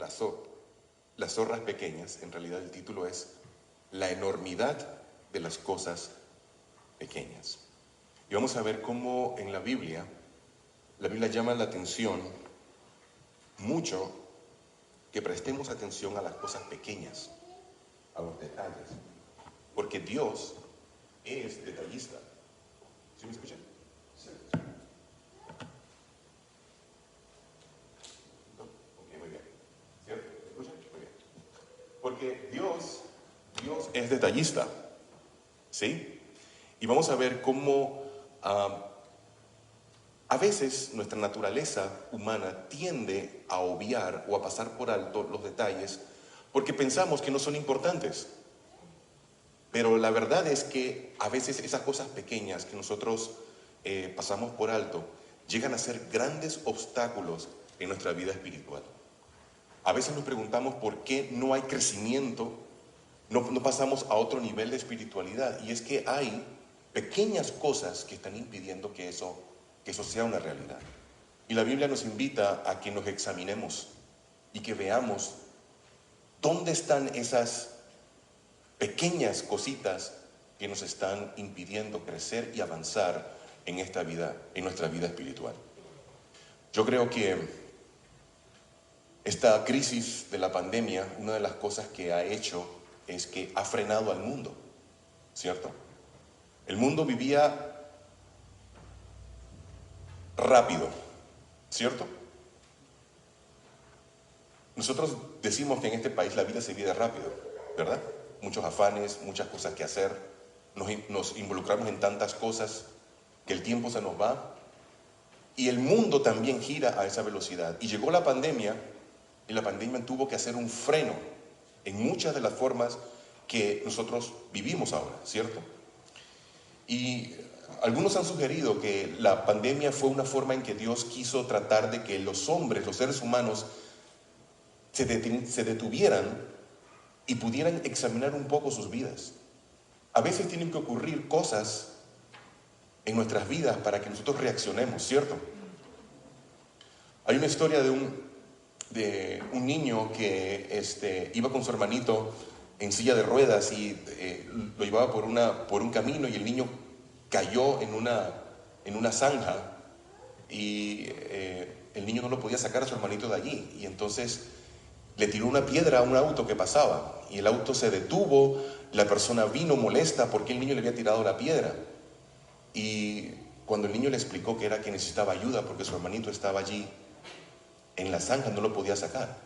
las, las zorras pequeñas. En realidad el título es La enormidad de las cosas pequeñas. Y vamos a ver cómo en la Biblia llama la atención mucho que prestemos atención a las cosas pequeñas, a los detalles, porque Dios es detallista. ¿Sí me escuchan? Sí. ¿No? Ok, muy bien. ¿Cierto? ¿Me escuchan? Muy bien. Porque Dios es detallista, ¿sí? Y vamos a ver cómo a veces nuestra naturaleza humana tiende a obviar o a pasar por alto los detalles porque pensamos que no son importantes. Pero la verdad es que a veces esas cosas pequeñas que nosotros pasamos por alto llegan a ser grandes obstáculos en nuestra vida espiritual. A veces nos preguntamos por qué no hay crecimiento, no pasamos a otro nivel de espiritualidad. Y es que hay pequeñas cosas que están impidiendo que eso sea una realidad. Y la Biblia nos invita a que nos examinemos y que veamos dónde están esas pequeñas cositas que nos están impidiendo crecer y avanzar en esta vida, en nuestra vida espiritual. Yo creo que esta crisis de la pandemia, una de las cosas que ha hecho es que ha frenado al mundo, ¿cierto? El mundo vivía rápido, ¿cierto? Nosotros decimos que en este país la vida se vive rápido, ¿verdad? Muchos afanes, muchas cosas que hacer, nos involucramos en tantas cosas que el tiempo se nos va y el mundo también gira a esa velocidad. Y llegó la pandemia y la pandemia tuvo que hacer un freno en muchas de las formas que nosotros vivimos ahora, ¿cierto? Y algunos han sugerido que la pandemia fue una forma en que Dios quiso tratar de que los hombres, los seres humanos, se detuvieran y pudieran examinar un poco sus vidas. A veces tienen que ocurrir cosas en nuestras vidas para que nosotros reaccionemos, ¿cierto? Hay una historia de un niño que iba con su hermanito en silla de ruedas y lo llevaba por un camino y el niño cayó en una zanja y el niño no lo podía sacar a su hermanito de allí y entonces le tiró una piedra a un auto que pasaba y el auto se detuvo, la persona vino molesta porque el niño le había tirado la piedra y cuando el niño le explicó que era que necesitaba ayuda porque su hermanito estaba allí en la zanja, no lo podía sacar.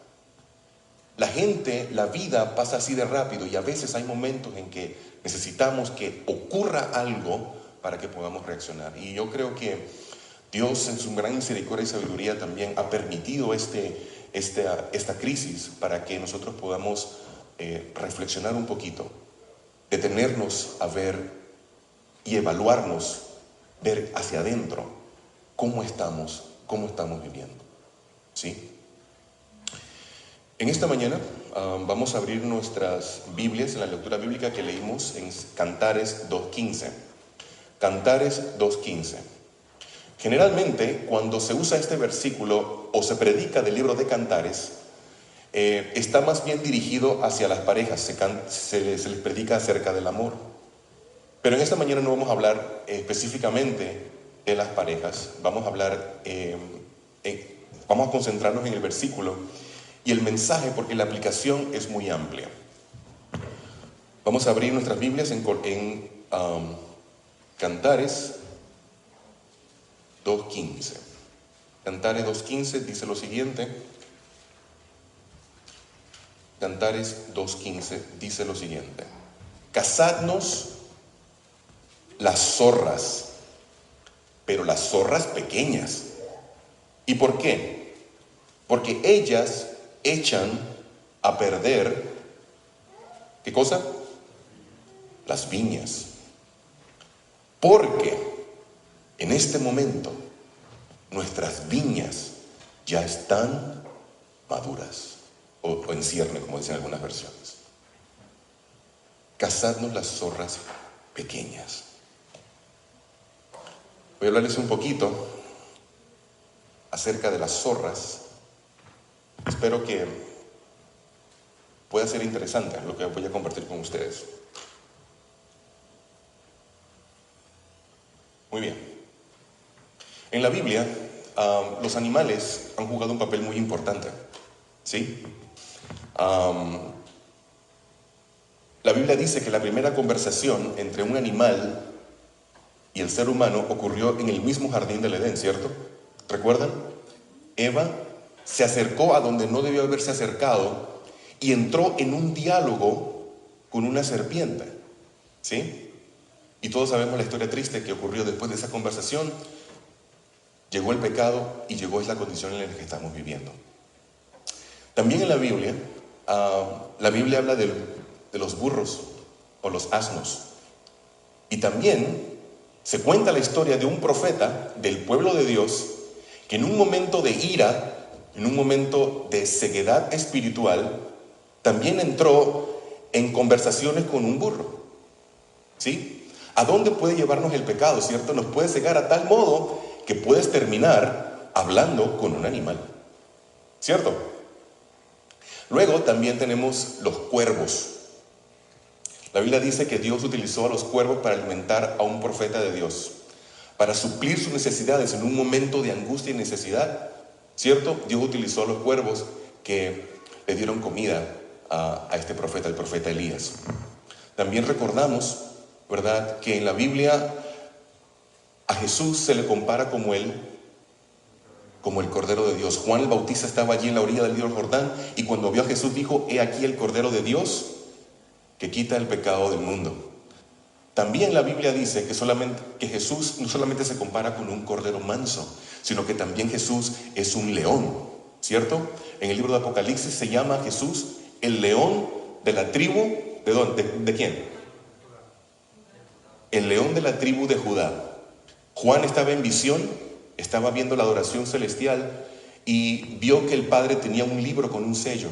La vida pasa así de rápido y a veces hay momentos en que necesitamos que ocurra algo para que podamos reaccionar. Y yo creo que Dios en su gran misericordia y sabiduría también ha permitido esta crisis para que nosotros podamos reflexionar un poquito, detenernos a ver y evaluarnos, ver hacia adentro cómo estamos viviendo, ¿sí? En esta mañana vamos a abrir nuestras Biblias en la lectura bíblica que leímos en Cantares 2.15. Cantares 2.15. Generalmente, cuando se usa este versículo o se predica del libro de Cantares, está más bien dirigido hacia las parejas, se les predica acerca del amor. Pero en esta mañana no vamos a hablar específicamente de las parejas, vamos a hablar, vamos a concentrarnos en el versículo y el mensaje porque la aplicación es muy amplia. Vamos a abrir nuestras Biblias en Cantares 2.15. Cantares 2.15 dice lo siguiente. Cantares 2.15 dice lo siguiente. Cazadnos las zorras, pero las zorras pequeñas. ¿Y por qué? Porque ellas echan a perder, ¿qué cosa? Las viñas. Porque en este momento nuestras viñas ya están maduras o en cierne, como dicen algunas versiones. Cazadnos las zorras pequeñas. Voy a hablarles un poquito acerca de las zorras. Espero que puede ser interesante lo que voy a compartir con ustedes. Muy bien. En la Biblia, los animales han jugado un papel muy importante, ¿sí? La Biblia dice que la primera conversación entre un animal y el ser humano ocurrió en el mismo jardín del Edén, ¿cierto? ¿Recuerdan? Eva se acercó a donde no debió haberse acercado y entró en un diálogo con una serpiente, ¿sí? Y todos sabemos la historia triste que ocurrió después de esa conversación. Llegó el pecado y llegó esa condición en la que estamos viviendo. También en la Biblia habla de los burros o los asnos. Y también se cuenta la historia de un profeta del pueblo de Dios que en un momento de ira, en un momento de ceguedad espiritual, también entró en conversaciones con un burro. ¿Sí? ¿A dónde puede llevarnos el pecado, cierto? Nos puede cegar a tal modo que puedes terminar hablando con un animal, ¿cierto? Luego también tenemos los cuervos. La Biblia dice que Dios utilizó a los cuervos para alimentar a un profeta de Dios, para suplir sus necesidades en un momento de angustia y necesidad, ¿cierto? Dios utilizó a los cuervos que le dieron comida a este profeta, el profeta Elías. También recordamos, ¿verdad?, que en la Biblia a Jesús se le compara como el Cordero de Dios. Juan el Bautista estaba allí en la orilla del río Jordán y cuando vio a Jesús dijo: he aquí el Cordero de Dios que quita el pecado del mundo. También la Biblia dice que Jesús no solamente se compara con un cordero manso, sino que también Jesús es un león, ¿cierto? En el libro de Apocalipsis se llama a Jesús el león de la tribu, ¿de dónde? ¿De quién? El león de la tribu de Judá. Juan estaba en visión, estaba viendo la adoración celestial y vio que el Padre tenía un libro con un sello,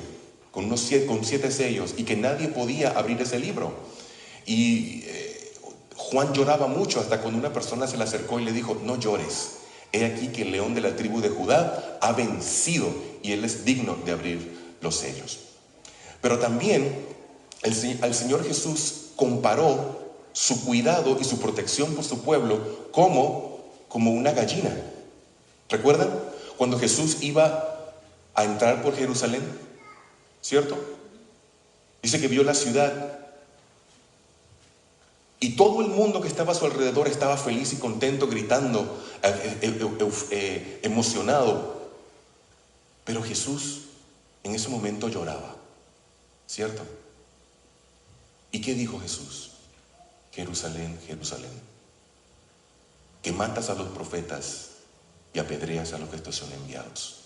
con 7 sellos, y que nadie podía abrir ese libro. Y Juan lloraba mucho hasta cuando una persona se le acercó y le dijo: no llores, he aquí que el león de la tribu de Judá ha vencido y él es digno de abrir los sellos. Pero también al Señor Jesús comparó su cuidado y su protección por su pueblo como una gallina. ¿Recuerdan? Cuando Jesús iba a entrar por Jerusalén, ¿cierto? Dice que vio la ciudad y todo el mundo que estaba a su alrededor estaba feliz y contento, gritando, emocionado. Pero Jesús en ese momento lloraba, ¿cierto? ¿Y qué dijo Jesús? Jerusalén, Jerusalén, que matas a los profetas y apedreas a los que te son enviados.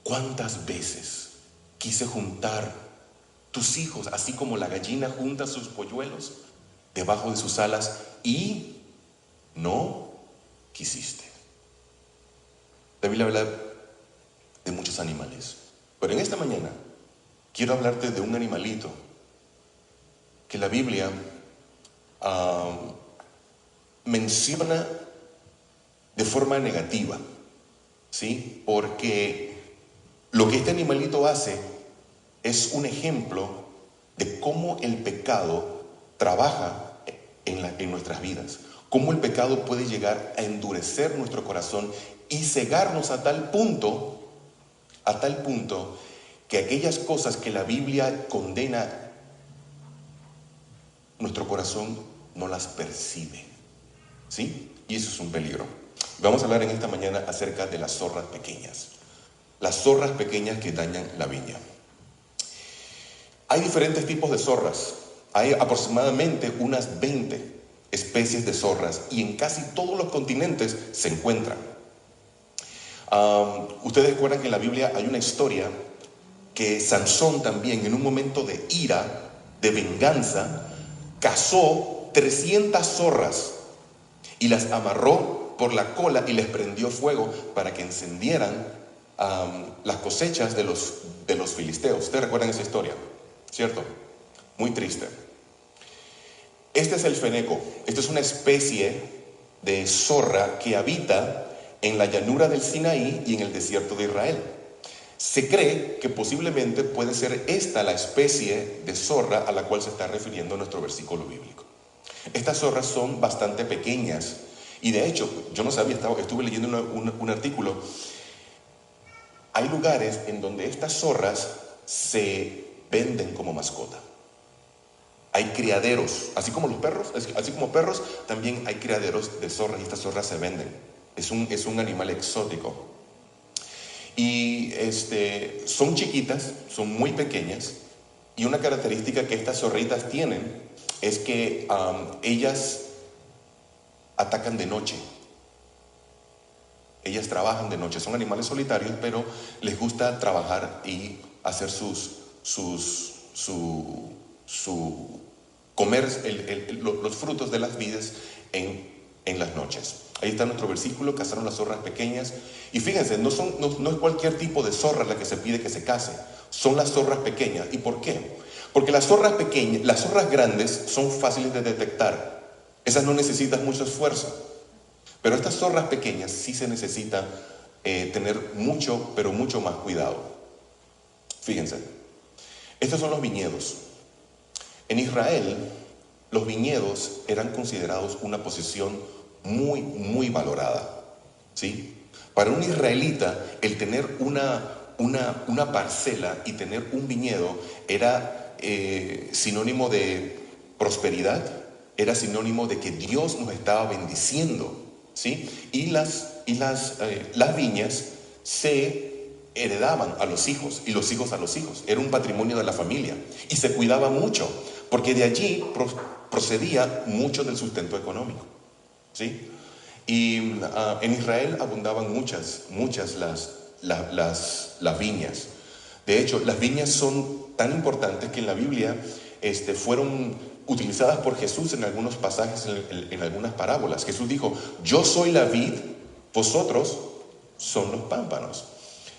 ¿Cuántas veces quise juntar tus hijos, así como la gallina junta sus polluelos debajo de sus alas, y no quisiste? La Biblia habla de muchos animales, pero en esta mañana quiero hablarte de un animalito que la Biblia menciona de forma negativa, ¿sí? Porque lo que este animalito hace es un ejemplo de cómo el pecado trabaja en nuestras vidas, cómo el pecado puede llegar a endurecer nuestro corazón y cegarnos a tal punto que aquellas cosas que la Biblia condena, nuestro corazón no las percibe, ¿sí? Y eso es un peligro. Vamos a hablar en esta mañana acerca de las zorras pequeñas. Las zorras pequeñas que dañan la viña. Hay diferentes tipos de zorras. Hay aproximadamente unas 20 especies de zorras y en casi todos los continentes se encuentran. Ustedes recuerdan que en la Biblia hay una historia que Sansón también, en un momento de ira, de venganza, cazó 300 zorras y las amarró por la cola y les prendió fuego para que encendieran las cosechas de los filisteos. Ustedes recuerdan esa historia, ¿cierto? Muy triste. Este es el feneco. Esta es una especie de zorra que habita en la llanura del Sinaí y en el desierto de Israel. Se cree que posiblemente puede ser esta la especie de zorra a la cual se está refiriendo nuestro versículo bíblico. Estas zorras son bastante pequeñas y de hecho, yo no sabía, estuve leyendo un artículo. Hay lugares en donde estas zorras se venden como mascota. Hay criaderos, así como los perros, así como perros, también hay criaderos de zorras y estas zorras se venden. Es un animal exótico. Y son chiquitas, son muy pequeñas, y una característica que estas zorritas tienen es que ellas atacan de noche. Ellas trabajan de noche, son animales solitarios, pero les gusta trabajar y hacer comer los frutos de las vides en las noches. Ahí está nuestro versículo, cazaron las zorras pequeñas. Y fíjense, no es cualquier tipo de zorra la que se pide que se case, son las zorras pequeñas. ¿Y por qué? Porque las zorras pequeñas, las zorras grandes son fáciles de detectar. Esas no necesitan mucho esfuerzo. Pero estas zorras pequeñas sí se necesita tener mucho, pero mucho más cuidado. Fíjense, estos son los viñedos. En Israel, los viñedos eran considerados una posesión muy, muy valorada, ¿sí? Para un israelita, el tener una parcela y tener un viñedo era sinónimo de prosperidad, era sinónimo de que Dios nos estaba bendiciendo, ¿sí? Y las viñas se heredaban a los hijos y los hijos a los hijos. Era un patrimonio de la familia y se cuidaba mucho porque de allí procedía mucho del sustento económico, ¿sí? Y en Israel abundaban muchas las viñas. De hecho, las viñas son tan importantes que en la Biblia fueron utilizadas por Jesús en algunos pasajes, en algunas parábolas. Jesús dijo: yo soy la vid, vosotros son los pámpanos.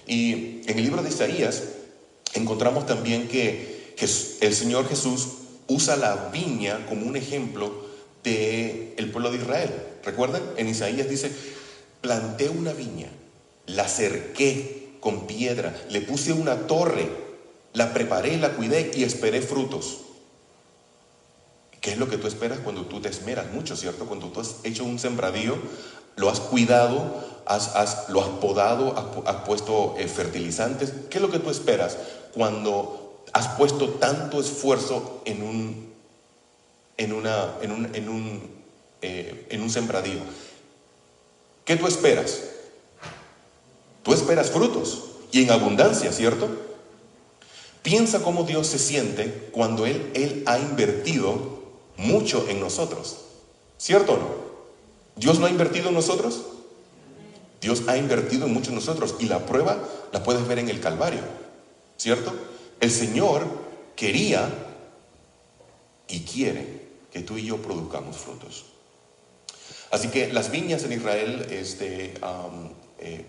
Y en el libro de Isaías encontramos también que el Señor Jesús usa la viña como un ejemplo del pueblo de Israel. ¿Recuerdan? En Isaías dice: planté una viña, la cerqué con piedra, le puse una torre, la preparé, la cuidé y esperé frutos. ¿Qué es lo que tú esperas cuando tú te esmeras mucho, cierto? Cuando tú has hecho un sembradío, lo has cuidado, lo has podado, has puesto fertilizantes. ¿Qué es lo que tú esperas cuando has puesto tanto esfuerzo en un sembradío? ¿Qué tú esperas? Tú esperas frutos y en abundancia, ¿cierto? Piensa cómo Dios se siente cuando Él ha invertido mucho en nosotros, ¿cierto o no? ¿Dios no ha invertido en nosotros? Dios ha invertido en mucho en nosotros y la prueba la puedes ver en el Calvario, ¿cierto? El Señor quería y quiere que tú y yo produzcamos frutos. Así que las viñas en Israel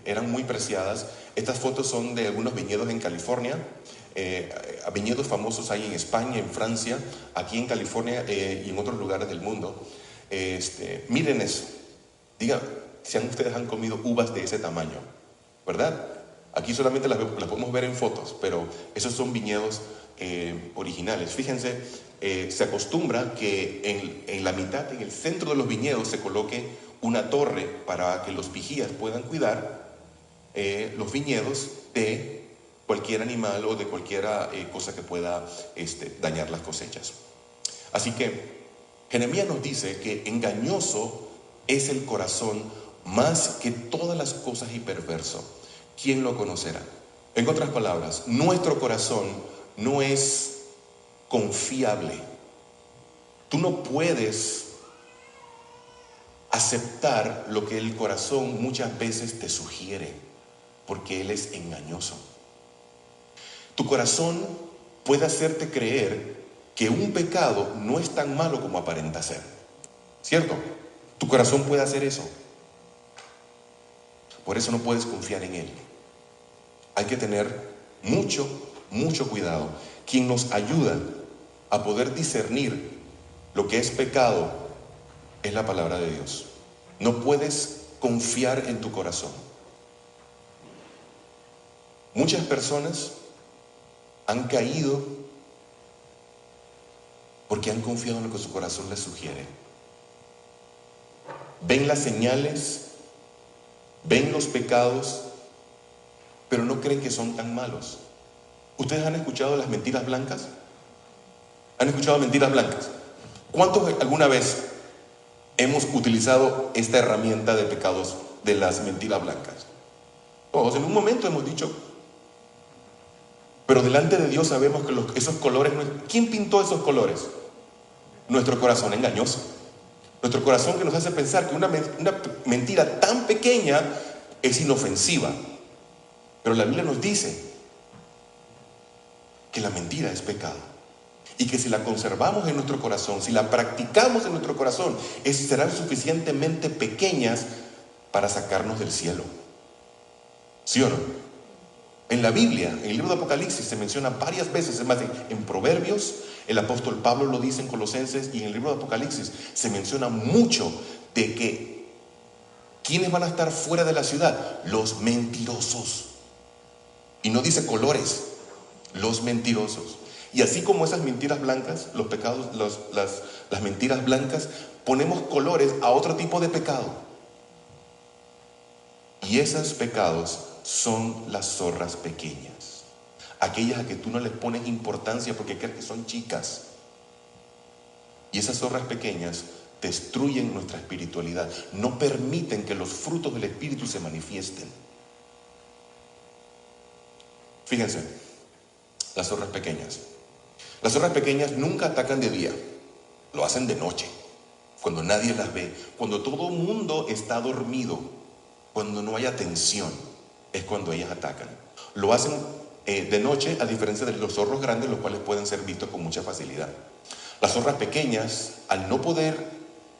eran muy preciadas. Estas fotos son de algunos viñedos en California. Viñedos famosos hay en España, en Francia, aquí en California y en otros lugares del mundo. Miren eso. Digan si ustedes han comido uvas de ese tamaño, ¿verdad? Aquí solamente las podemos ver en fotos, pero esos son viñedos originales. Fíjense, se acostumbra que en la mitad, en el centro de los viñedos, se coloque una torre para que los vigías puedan cuidar los viñedos de cualquier animal o de cualquier cosa que pueda dañar las cosechas. Así que Jeremías nos dice que engañoso es el corazón más que todas las cosas y perverso. ¿Quién lo conocerá? En otras palabras, nuestro corazón no es confiable. Tú no puedes aceptar lo que el corazón muchas veces te sugiere, porque él es engañoso. Tu corazón puede hacerte creer que un pecado no es tan malo como aparenta ser, ¿cierto? Tu corazón puede hacer eso. Por eso no puedes confiar en él. Hay que tener mucho, mucho cuidado. Quien nos ayuda a poder discernir lo que es pecado es la palabra de Dios. No puedes confiar en tu corazón. Muchas personas han caído porque han confiado en lo que su corazón les sugiere. Ven las señales, ven los pecados, pero no creen que son tan malos. ¿Ustedes han escuchado las mentiras blancas? ¿Han escuchado mentiras blancas? ¿Cuántos alguna vez hemos utilizado esta herramienta de pecados de las mentiras blancas? Todos en un momento hemos dicho, pero delante de Dios sabemos que esos colores, ¿quién pintó esos colores? Nuestro corazón engañoso. Nuestro corazón que nos hace pensar que una mentira tan pequeña es inofensiva. Pero la Biblia nos dice que la mentira es pecado. Y que si la conservamos en nuestro corazón, si la practicamos en nuestro corazón, serán suficientemente pequeñas para sacarnos del cielo. ¿Sí o no? En la Biblia, en el libro de Apocalipsis, se menciona varias veces, es más, en Proverbios, el apóstol Pablo lo dice en Colosenses, y en el libro de Apocalipsis se menciona mucho de que ¿quiénes van a estar fuera de la ciudad? Los mentirosos. Y no dice colores, los mentirosos. Y así como esas mentiras blancas, los pecados, las mentiras blancas, ponemos colores a otro tipo de pecado. Y esos pecados son las zorras pequeñas, aquellas a que tú no les pones importancia porque crees que son chicas. Y esas zorras pequeñas destruyen nuestra espiritualidad, no permiten que los frutos del Espíritu se manifiesten. Fíjense, las zorras pequeñas. Las zorras pequeñas nunca atacan de día, lo hacen de noche, cuando nadie las ve, cuando todo el mundo está dormido, cuando no hay atención, es cuando ellas atacan. Lo hacen de noche, a diferencia de los zorros grandes, los cuales pueden ser vistos con mucha facilidad. Las zorras pequeñas, al no poder,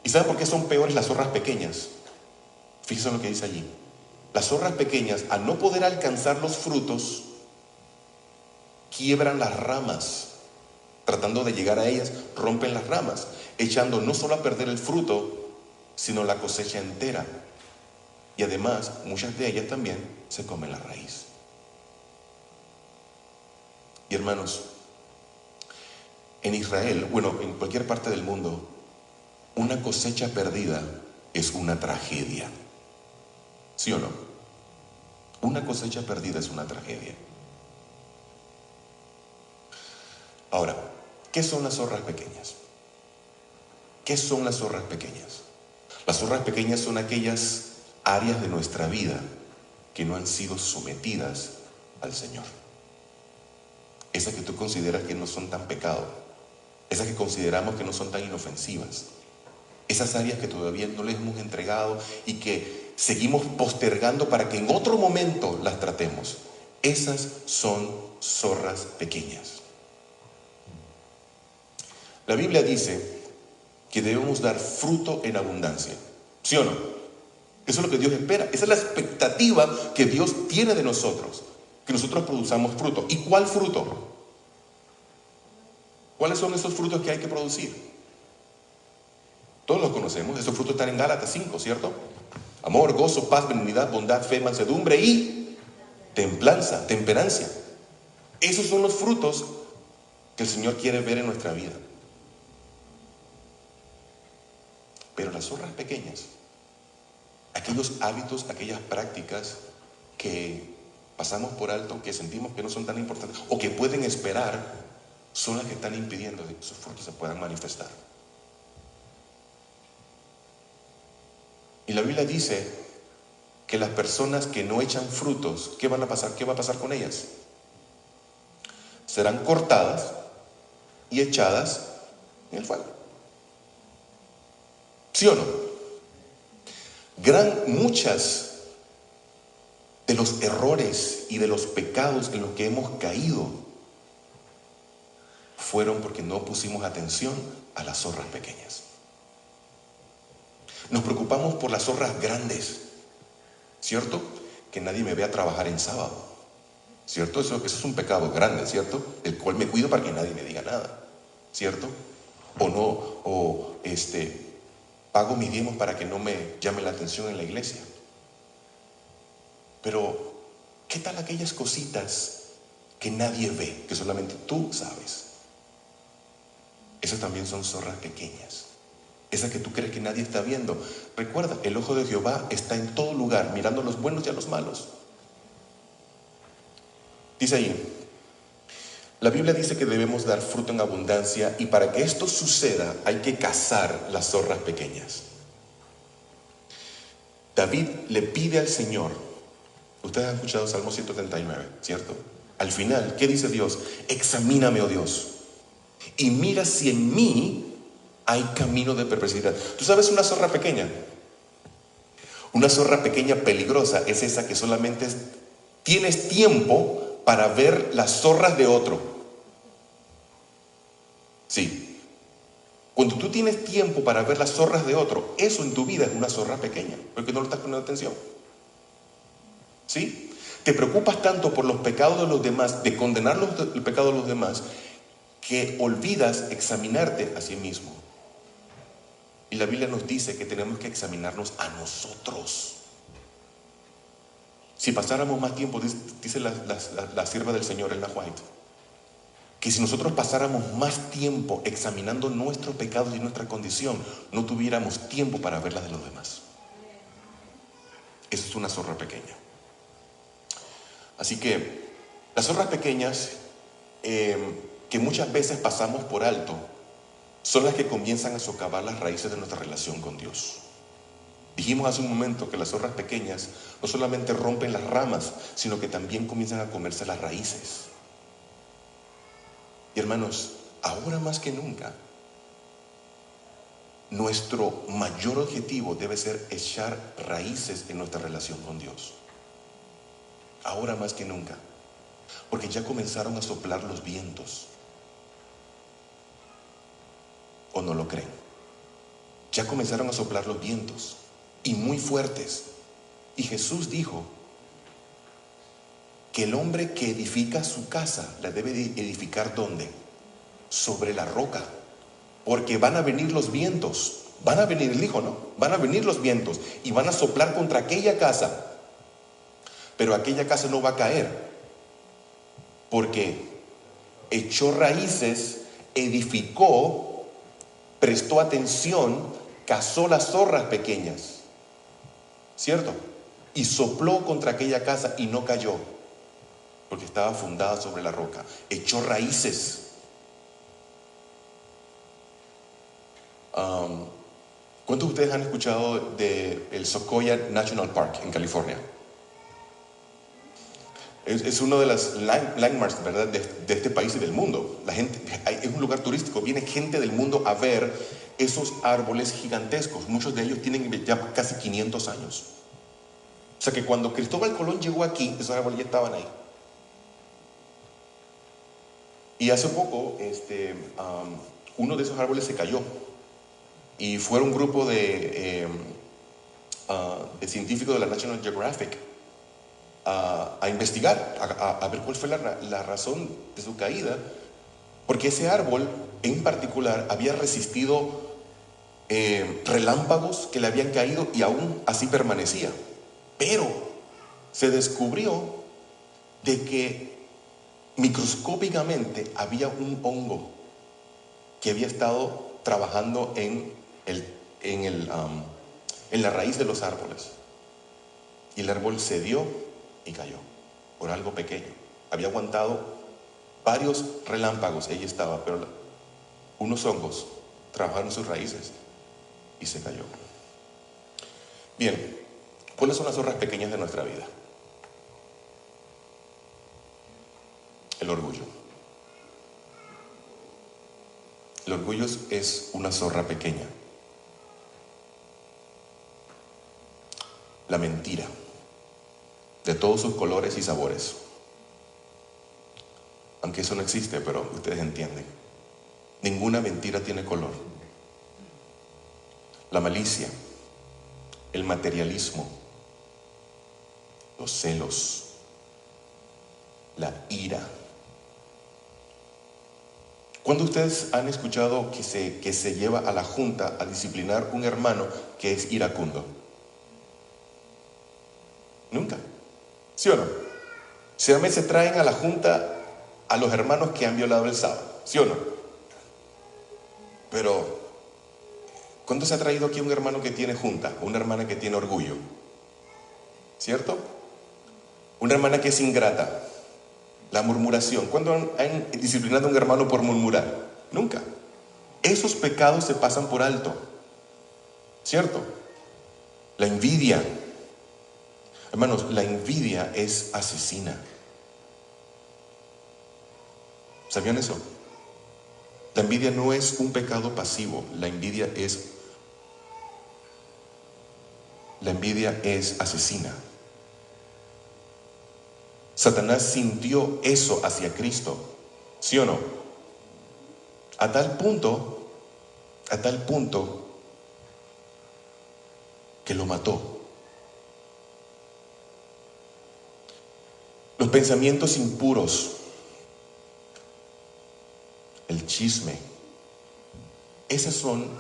¿y saben por qué son peores las zorras pequeñas? Fíjense en lo que dice allí. Las zorras pequeñas, al no poder alcanzar los frutos, quiebran las ramas. Tratando de llegar a ellas, rompen las ramas, echando no solo a perder el fruto, sino la cosecha entera. Y además, muchas de ellas también se comen la raíz. Y hermanos, en Israel, bueno, en cualquier parte del mundo, una cosecha perdida es una tragedia. ¿Sí o no? Una cosecha perdida es una tragedia. Ahora, ¿qué son las zorras pequeñas? ¿Qué son las zorras pequeñas? Las zorras pequeñas son aquellas áreas de nuestra vida que no han sido sometidas al Señor. Esas que tú consideras que no son tan pecado, esas que consideramos que no son tan inofensivas, esas áreas que todavía no les hemos entregado y que seguimos postergando para que en otro momento las tratemos. Esas son zorras pequeñas. La Biblia dice que debemos dar fruto en abundancia. ¿Sí o no? Eso es lo que Dios espera. Esa es la expectativa que Dios tiene de nosotros. Que nosotros produzamos fruto. ¿Y cuál fruto? ¿Cuáles son esos frutos que hay que producir? Todos los conocemos. Esos frutos están en Gálatas 5, ¿cierto? Amor, gozo, paz, benignidad, bondad, fe, mansedumbre y templanza, temperancia. Esos son los frutos que el Señor quiere ver en nuestra vida. Pero las zorras pequeñas, aquellos hábitos, aquellas prácticas que pasamos por alto, que sentimos que no son tan importantes o que pueden esperar, son las que están impidiendo que esos frutos se puedan manifestar. Y la Biblia dice que las personas que no echan frutos, ¿qué van a pasar? ¿Qué va a pasar con ellas? Serán cortadas y echadas en el fuego. ¿Sí o no? Muchas de los errores y de los pecados en los que hemos caído fueron porque no pusimos atención a las zorras pequeñas. Nos preocupamos por las zorras grandes, ¿cierto? Que nadie me vea trabajar en sábado, ¿cierto? Eso es un pecado grande, ¿cierto? El cual me cuido para que nadie me diga nada, ¿cierto? Pago mis diezmos para que no me llame la atención en la iglesia. Pero ¿Qué tal aquellas cositas que nadie ve, que solamente tú sabes? Esas también son zorras pequeñas. Esas que tú crees que nadie está viendo. Recuerda, el ojo de Jehová está en todo lugar, mirando a los buenos y a los malos. Dice ahí, la Biblia dice que debemos dar fruto en abundancia, y para que esto suceda hay que cazar las zorras pequeñas. David le pide al Señor, ustedes han escuchado Salmo 139, ¿cierto? Al final, ¿qué dice Dios? Examíname, oh Dios, y mira si en mí hay camino de perversidad. ¿Tú sabes una zorra pequeña? Una zorra pequeña peligrosa es esa que solamente tienes tiempo para ver las zorras de otro. Sí. Cuando tú tienes tiempo para ver las zorras de otro, eso en tu vida es una zorra pequeña, porque no le estás poniendo atención. ¿Sí? Te preocupas tanto por los pecados de los demás, de condenar el pecado de los demás, que olvidas examinarte a sí mismo. Y la Biblia nos dice que tenemos que examinarnos a nosotros. Si pasáramos más tiempo, dice la sierva del Señor, Ellen White, que si nosotros pasáramos más tiempo examinando nuestros pecados y nuestra condición, no tuviéramos tiempo para ver las de los demás. Eso es una zorra pequeña. Así que las zorras pequeñas que muchas veces pasamos por alto son las que comienzan a socavar las raíces de nuestra relación con Dios. Dijimos hace un momento que las zorras pequeñas no solamente rompen las ramas, sino que también comienzan a comerse las raíces. Y hermanos, ahora más que nunca, nuestro mayor objetivo debe ser echar raíces en nuestra relación con Dios. Ahora más que nunca, porque ya comenzaron a soplar los vientos. ¿O no lo creen? Ya comenzaron a soplar los vientos, y muy fuertes. Y Jesús dijo que el hombre que edifica su casa la debe edificar ¿dónde? Sobre la roca. Porque van a venir los vientos, van a venir, el hijo, ¿no? Van a venir los vientos y van a soplar contra aquella casa. Pero aquella casa no va a caer, porque echó raíces, edificó, prestó atención, cazó las zorras pequeñas, ¿cierto? Y sopló contra aquella casa y no cayó, porque estaba fundada sobre la roca. Echó raíces. ¿Cuántos de ustedes han escuchado del Sequoia National Park en California? Es uno de las landmarks, ¿verdad?, de este país y del mundo. La gente, es un lugar turístico, viene gente del mundo a ver esos árboles gigantescos. Muchos de ellos tienen ya casi 500 años. O sea que cuando Cristóbal Colón llegó aquí, esos árboles ya estaban ahí. Y hace poco, uno de esos árboles se cayó. Y fue un grupo de científicos de la National Geographic a investigar, a ver cuál fue la razón de su caída, porque ese árbol en particular había resistido relámpagos que le habían caído y aún así permanecía. Pero se descubrió de que microscópicamente había un hongo que había estado trabajando en la raíz de los árboles, y el árbol cedió y cayó por algo pequeño. Había aguantado varios relámpagos, ella estaba, pero unos hongos trabajaron en sus raíces y se cayó. Bien, ¿cuáles son las zorras pequeñas de nuestra vida? El orgullo. El orgullo es una zorra pequeña. La mentira, de todos sus colores y sabores. Aunque eso no existe, pero ustedes entienden. Ninguna mentira tiene color. La malicia, el materialismo, los celos, la ira. ¿Cuándo ustedes han escuchado que se lleva a la junta a disciplinar un hermano que es iracundo? Nunca. ¿Sí o no? Se traen a la junta a los hermanos que han violado el sábado, ¿sí o no? Pero, ¿cuándo se ha traído aquí un hermano que tiene junta? Una hermana que tiene orgullo, ¿cierto? Una hermana que es ingrata. La murmuración. ¿Cuándo han disciplinado a un hermano por murmurar? Nunca. Esos pecados se pasan por alto, ¿cierto? La envidia. Hermanos, la envidia es asesina. ¿Sabían eso? La envidia no es un pecado pasivo. La envidia es asesina. Satanás sintió eso hacia Cristo, ¿sí o no? A tal punto que lo mató. Los pensamientos impuros, el chisme, esas son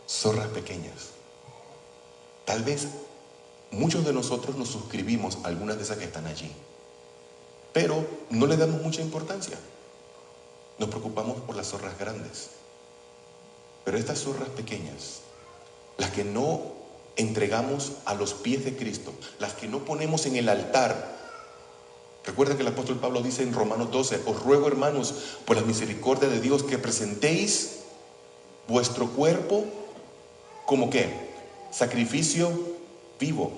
zorras pequeñas. Tal vez muchos de nosotros nos suscribimos a algunas de esas que están allí, pero no le damos mucha importancia. Nos preocupamos por las zorras grandes. Pero estas zorras pequeñas, las que no entregamos a los pies de Cristo, las que no ponemos en el altar. Recuerda que el apóstol Pablo dice en Romanos 12, os ruego, hermanos, por la misericordia de Dios, que presentéis vuestro cuerpo como ¿qué? Sacrificio vivo.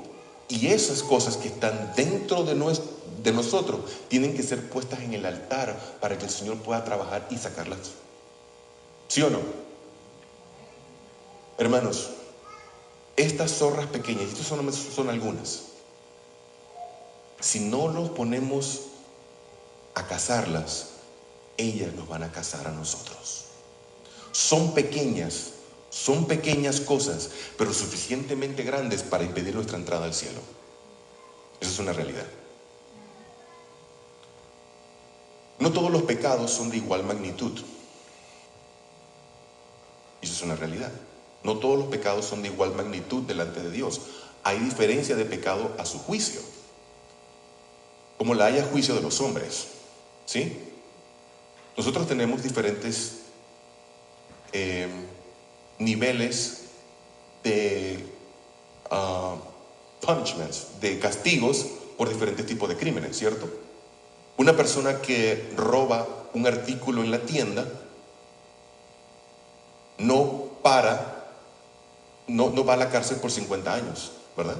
Y esas cosas que están dentro de nosotros tienen que ser puestas en el altar para que el Señor pueda trabajar y sacarlas. ¿Sí o no? Hermanos, estas zorras pequeñas, y estas son algunas, si no los ponemos a cazarlas, ellas nos van a cazar a nosotros. Son pequeñas cosas, pero suficientemente grandes para impedir nuestra entrada al cielo. Esa es una realidad. No todos los pecados son de igual magnitud. Esa es una realidad. No todos los pecados son de igual magnitud delante de Dios. Hay diferencia de pecado a su juicio, como la hay a juicio de los hombres, ¿sí? Nosotros tenemos diferentes niveles de punishments, de castigos por diferentes tipos de crímenes, ¿cierto? Una persona que roba un artículo en la tienda no va a la cárcel por 50 años, ¿verdad?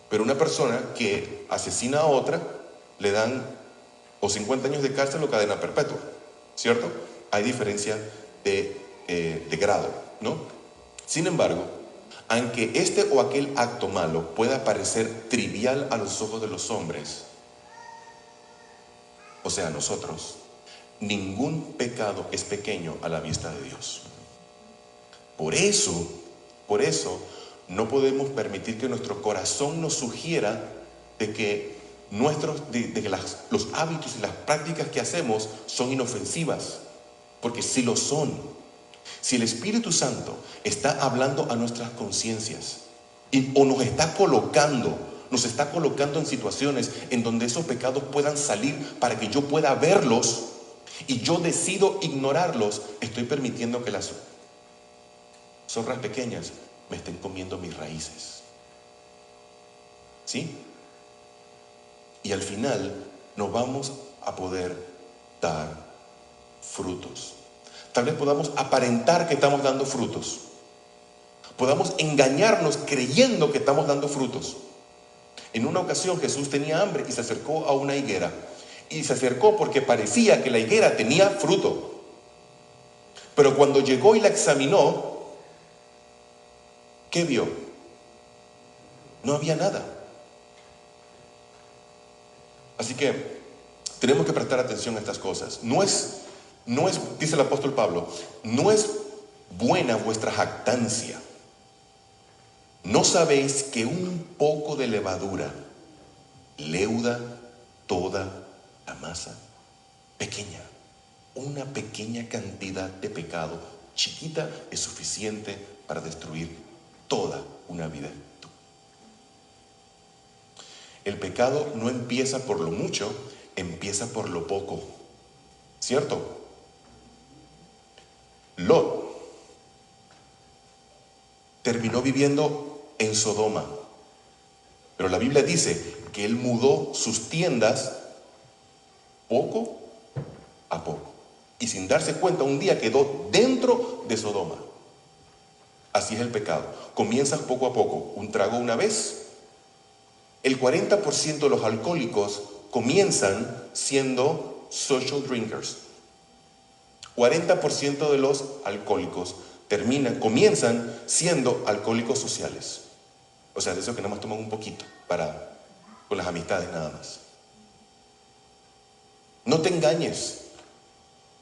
Pero una persona que asesina a otra, le dan o 50 años de cárcel o cadena perpetua, ¿cierto? Hay diferencia de grado, ¿no? Sin embargo, aunque este o aquel acto malo pueda parecer trivial a los ojos de los hombres, o sea, nosotros, ningún pecado es pequeño a la vista de Dios. Por eso, no podemos permitir que nuestro corazón nos sugiera de que los hábitos y las prácticas que hacemos son inofensivas, porque sí lo son. Si el Espíritu Santo está hablando a nuestras conciencias o nos está colocando en situaciones en donde esos pecados puedan salir para que yo pueda verlos y yo decido ignorarlos, estoy permitiendo que las zorras pequeñas me estén comiendo mis raíces, ¿sí? Y al final no vamos a poder dar frutos. Tal vez podamos aparentar que estamos dando frutos. Podamos engañarnos creyendo que estamos dando frutos. En una ocasión Jesús tenía hambre y se acercó a una higuera. Y se acercó porque parecía que la higuera tenía fruto. Pero cuando llegó y la examinó, ¿qué vio? No había nada. Así que tenemos que prestar atención a estas cosas. No es, dice el apóstol Pablo, no es buena vuestra jactancia. ¿No sabéis que un poco de levadura leuda toda la masa? Pequeña, una pequeña cantidad de pecado, chiquita, es suficiente para destruir toda una vida. El pecado no empieza por lo mucho, empieza por lo poco. ¿Cierto? Lot terminó viviendo en Sodoma, pero la Biblia dice que él mudó sus tiendas poco a poco. Y sin darse cuenta, un día quedó dentro de Sodoma. Así es el pecado. Comienzas poco a poco, un trago una vez. El 40% de los alcohólicos comienzan siendo social drinkers. 40% de los alcohólicos comienzan siendo alcohólicos sociales. O sea, de esos que nada más toman un poquito con las amistades nada más. No te engañes.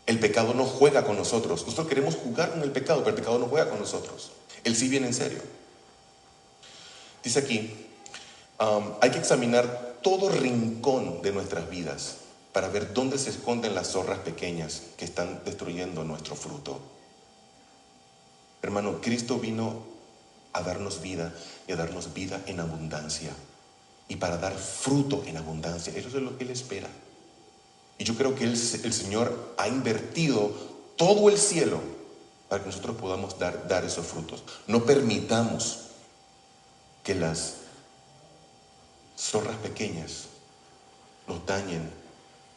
El pecado no juega con nosotros. Nosotros queremos jugar con el pecado, pero el pecado no juega con nosotros. Él sí viene en serio. Dice aquí, hay que examinar todo rincón de nuestras vidas para ver dónde se esconden las zorras pequeñas que están destruyendo nuestro fruto. Hermano, Cristo vino a darnos vida y a darnos vida en abundancia. Y para dar fruto en abundancia, eso es lo que Él espera. Y yo creo que el Señor ha invertido todo el cielo para que nosotros podamos dar esos frutos. No permitamos que las zorras pequeñas nos dañen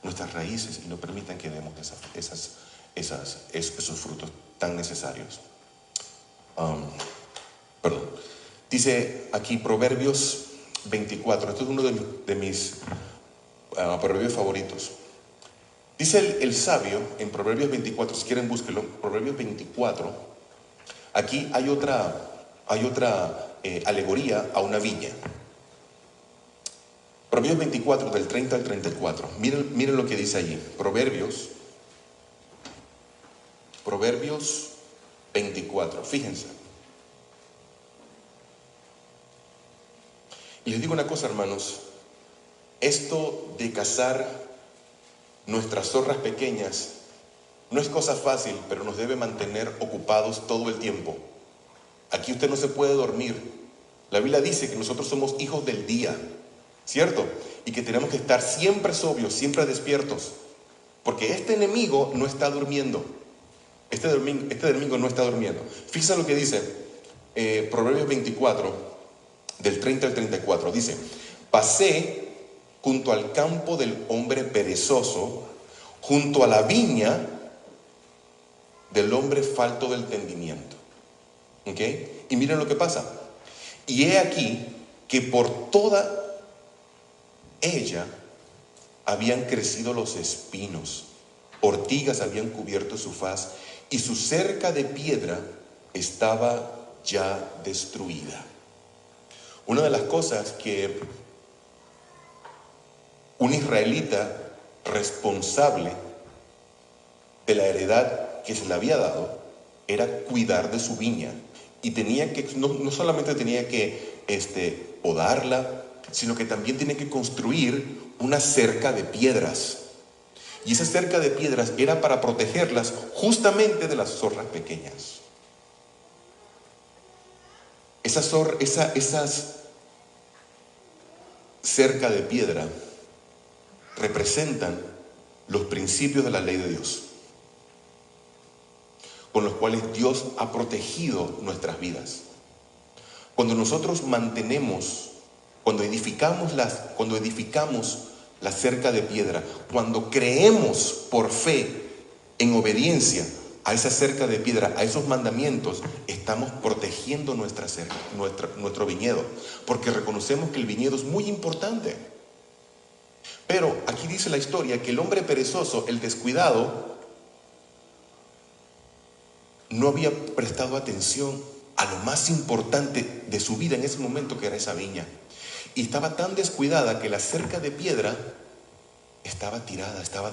nuestras raíces y no permitan que demos esos frutos tan necesarios. Dice aquí Proverbios 24. Esto es uno de mis proverbios favoritos. Dice el sabio en Proverbios 24, si quieren búsquelo, Proverbios 24, aquí hay otra alegoría a una viña. Proverbios 24, del 30 al 34. Miren lo que dice allí. Proverbios 24, fíjense. Y les digo una cosa, hermanos, esto de cazar nuestras zorras pequeñas no es cosa fácil, pero nos debe mantener ocupados todo el tiempo. Aquí usted no se puede dormir. La Biblia dice que nosotros somos hijos del día, ¿cierto? Y que tenemos que estar siempre sobrios, siempre despiertos, porque este enemigo no está durmiendo. Este enemigo no está durmiendo. Fíjense lo que dice Proverbios 24, del 30 al 34. Dice: pasé junto al campo del hombre perezoso, junto a la viña del hombre falto de entendimiento. ¿Ok? Y miren lo que pasa. Y he aquí que por toda ella habían crecido los espinos, ortigas habían cubierto su faz, y su cerca de piedra estaba ya destruida. Una de las cosas que un israelita responsable de la heredad que se le había dado era cuidar de su viña, y tenía que, no solamente tenía que podarla, sino que también tenía que construir una cerca de piedras, y esa cerca de piedras era para protegerlas justamente de las zorras pequeñas. Esas cerca de piedra representan los principios de la ley de Dios, con los cuales Dios ha protegido nuestras vidas. Cuando nosotros cuando edificamos la cerca de piedra, cuando creemos por fe en obediencia a esa cerca de piedra, a esos mandamientos, estamos protegiendo nuestra cerca, nuestro viñedo, porque reconocemos que el viñedo es muy importante. Pero aquí dice la historia que el hombre perezoso, el descuidado, no había prestado atención a lo más importante de su vida en ese momento, que era esa viña. Y estaba tan descuidada que la cerca de piedra estaba tirada, estaba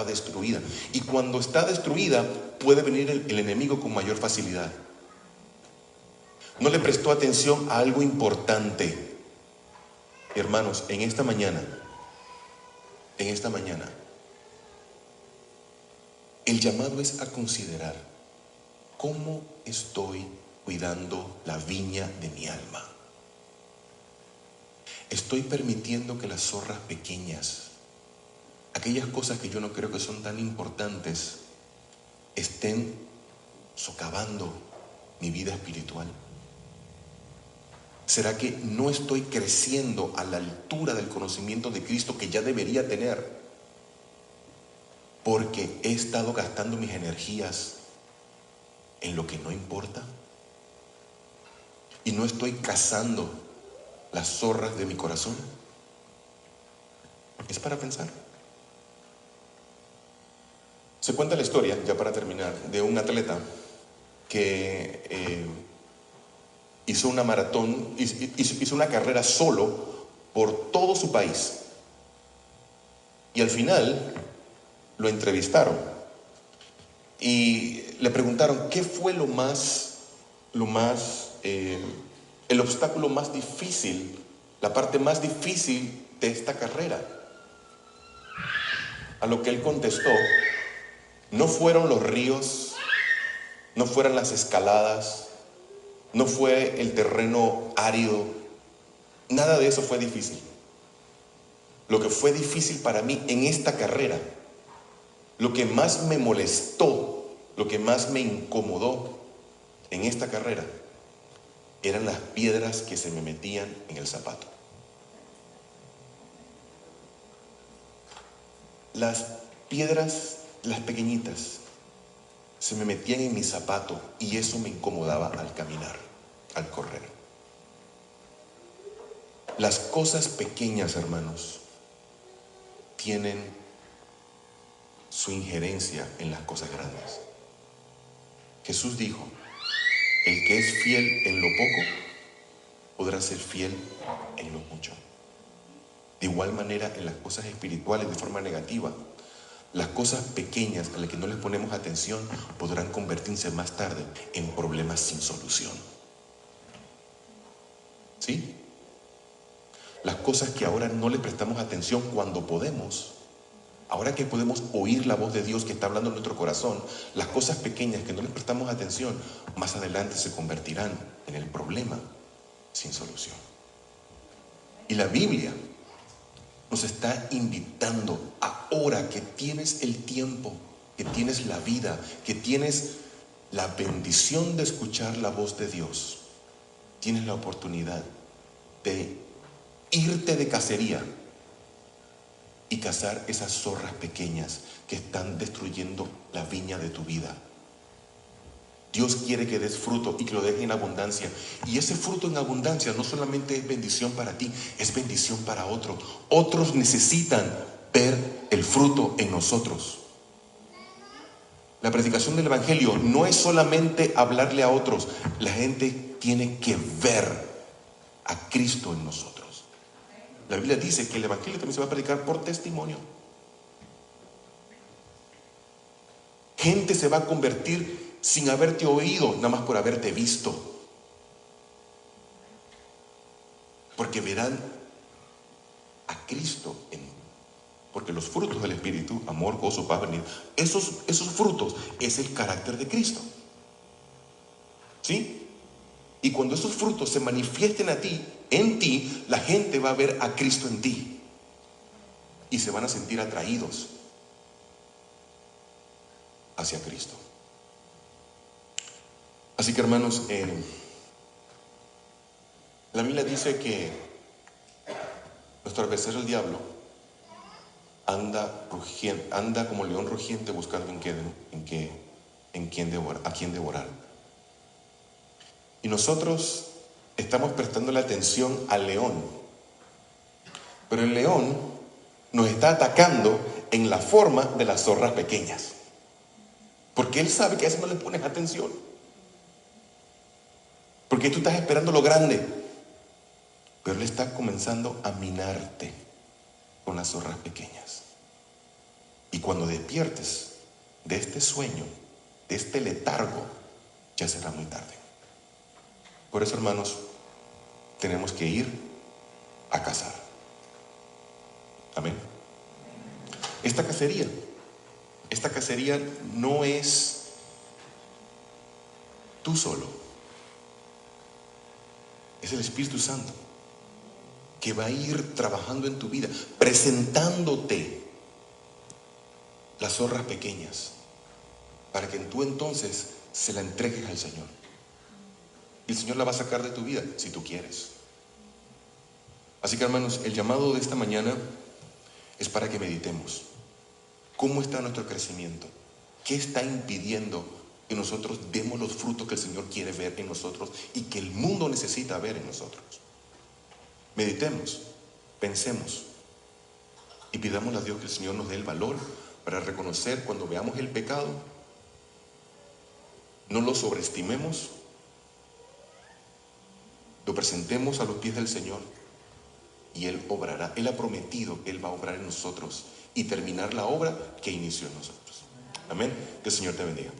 destruida. Y cuando está destruida, puede venir el enemigo con mayor facilidad. No le prestó atención a algo importante. Hermanos, en esta mañana, el llamado es a considerar: ¿cómo estoy cuidando la viña de mi alma? estoy permitiendo que las zorras pequeñas, aquellas cosas que yo no creo que son tan importantes, estén socavando mi vida espiritual? ¿Será que no estoy creciendo a la altura del conocimiento de Cristo que ya debería tener? Porque he estado gastando mis energías en lo que no importa. Y no estoy cazando las zorras de mi corazón. Es para pensar. Se cuenta la historia, ya para terminar, de un atleta que hizo una maratón, hizo una carrera solo por todo su país. Y al final lo entrevistaron y le preguntaron qué fue el obstáculo más difícil, la parte más difícil de esta carrera. A lo que él contestó: no fueron los ríos, no fueron las escaladas, no fue el terreno árido, nada de eso fue difícil. Lo que fue difícil para mí en esta carrera, lo que más me molestó, lo que más me incomodó en esta carrera, eran las piedras que se me metían en el zapato. Las piedras, las pequeñitas, se me metían en mi zapato y eso me incomodaba al caminar, al correr. Las cosas pequeñas, hermanos, tienen su injerencia en las cosas grandes. Jesús dijo: el que es fiel en lo poco, podrá ser fiel en lo mucho. De igual manera, en las cosas espirituales, de forma negativa, las cosas pequeñas a las que no les ponemos atención podrán convertirse más tarde en problemas sin solución. ¿Sí? Las cosas que ahora no le prestamos atención cuando podemos, ahora que podemos oír la voz de Dios que está hablando en nuestro corazón, las cosas pequeñas que no les prestamos atención, más adelante se convertirán en el problema sin solución. Y la Biblia nos está invitando, ahora que tienes el tiempo, que tienes la vida, que tienes la bendición de escuchar la voz de Dios, tienes la oportunidad de irte de cacería y cazar esas zorras pequeñas que están destruyendo la viña de tu vida. Dios quiere que des fruto y que lo dejes en abundancia. Y ese fruto en abundancia no solamente es bendición para ti, es bendición para otros. Otros necesitan ver el fruto en nosotros. La predicación del Evangelio no es solamente hablarle a otros. La gente tiene que ver a Cristo en nosotros. La Biblia dice que el Evangelio también se va a predicar por testimonio. Gente se va a convertir sin haberte oído, nada más por haberte visto. Porque verán a Cristo en ti. Porque los frutos del Espíritu, amor, gozo, paz, benignidad, esos frutos es el carácter de Cristo. ¿Sí? Y cuando esos frutos se manifiesten en ti, la gente va a ver a Cristo en ti. Y se van a sentir atraídos hacia Cristo. Así que, hermanos, la Biblia dice que nuestro adversario, el diablo, anda como león rugiente buscando a quien devorar. Y nosotros estamos prestando la atención al león. Pero el león nos está atacando en la forma de las zorras pequeñas. Porque él sabe que a eso no le pones atención. Porque tú estás esperando lo grande. Pero él está comenzando a minarte con las zorras pequeñas. Y cuando despiertes de este sueño, de este letargo, ya será muy tarde. Por eso, hermanos, tenemos que ir a cazar. Amén. Esta cacería no es tú solo. Es el Espíritu Santo. que va a ir trabajando en tu vida, presentándote las zorras pequeñas, para que tú entonces se la entregues al Señor. Y el Señor la va a sacar de tu vida, si tú quieres. Así que, hermanos, el llamado de esta mañana es para que meditemos. ¿Cómo está nuestro crecimiento? ¿Qué está impidiendo que nosotros demos los frutos que el Señor quiere ver en nosotros y que el mundo necesita ver en nosotros? Meditemos, pensemos y pidamos a Dios que el Señor nos dé el valor para reconocer cuando veamos el pecado. No lo sobreestimemos, lo presentemos a los pies del Señor y Él obrará. Él ha prometido que Él va a obrar en nosotros y terminar la obra que inició en nosotros. Amén. Que el Señor te bendiga.